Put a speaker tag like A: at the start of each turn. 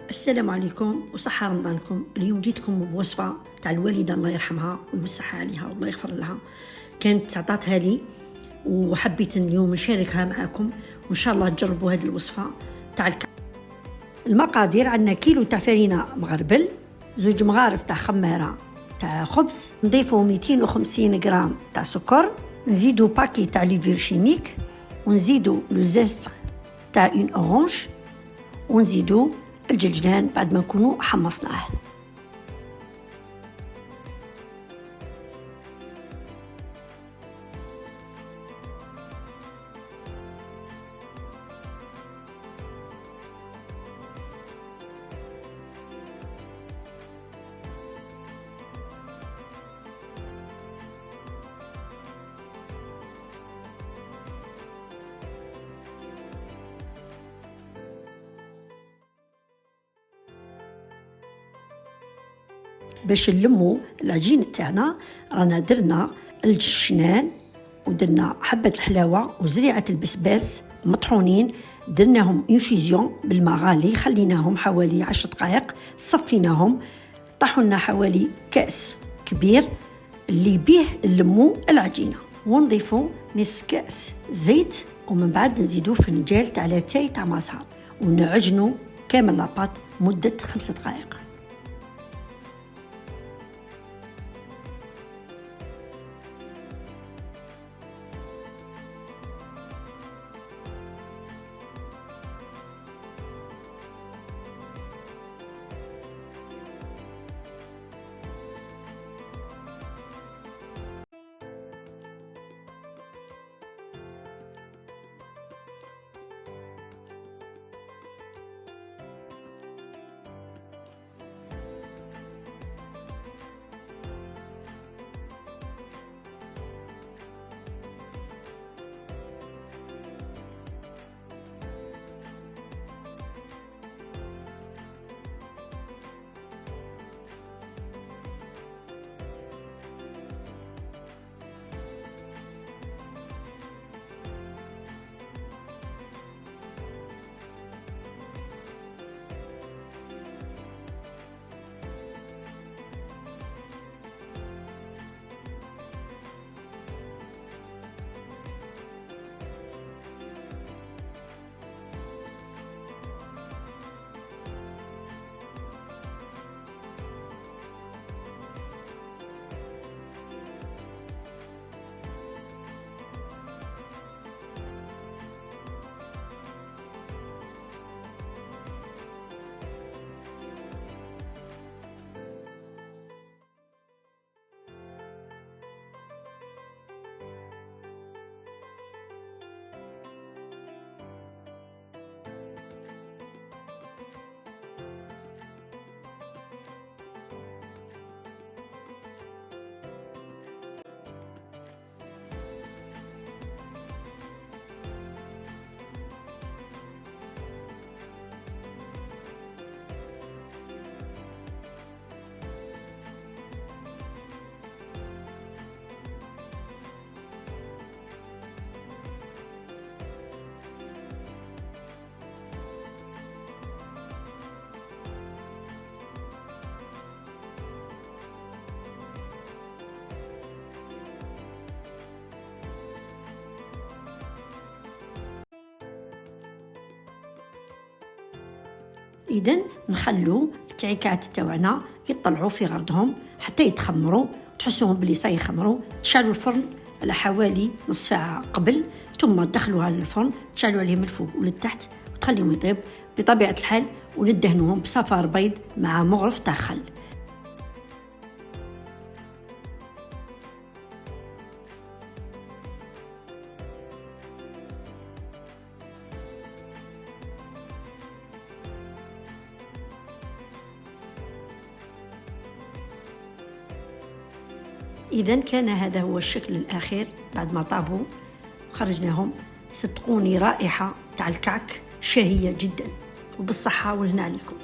A: السلام عليكم وصحة رمضانكم. اليوم جيتكم بوصفة تاع الوالدة الله يرحمها ويوسعها عليها والله يغفر لها، كانت عطاتها لي وحبيت اليوم نشاركها معكم وإن شاء الله تجربوا هذه الوصفة تاع الكعك. المقادير: عندنا كيلو تاع فرينة مغربل، 2 مغارف تاع خمارة تاع خبز، نضيفوا 250 غرام تاع سكر، نزيدوا باكي تاع ليفير شيميك، ونزيدوا لو زيست تاع اون اورانج، ونزيدوا الجلجلان بعد ما نكونوا حمصناه. باش نلموا العجين تاعنا رانا درنا الجشنان ودرنا حبة الحلاوة وزريعة البسباس مطحونين، درناهم انفيزيون بالماء غالي، خليناهم حوالي 10 دقائق، صفيناهم، طاحوا لنا حوالي كأس كبير اللي بيه نلموا العجينة، ونضيفوا نصف كأس زيت، ومن بعد نزيدوا فنجال تاع لاتاي تاع مصهر، ونعجنوا كامل لاباط مدة 5 دقائق. إذن نخلو الكعكات تاعنا يطلعوا في غرضهم حتى يتخمروا، تحسوهم بلي يخمروا، تشعلوا الفرن على حوالي نص ساعة قبل، ثم تدخلوها للفرن، تشعلوا عليه من الفوق وللتحت وتخليهم يطيب بطبيعة الحال، وندهنوهم بصفار بيض مع مغرف تاع خل. إذن كان هذا هو الشكل الأخير بعد ما طابوا خرجناهم. صدقوني رائحة تاع الكعك شهية جدا، وبالصحة والهنا عليكم.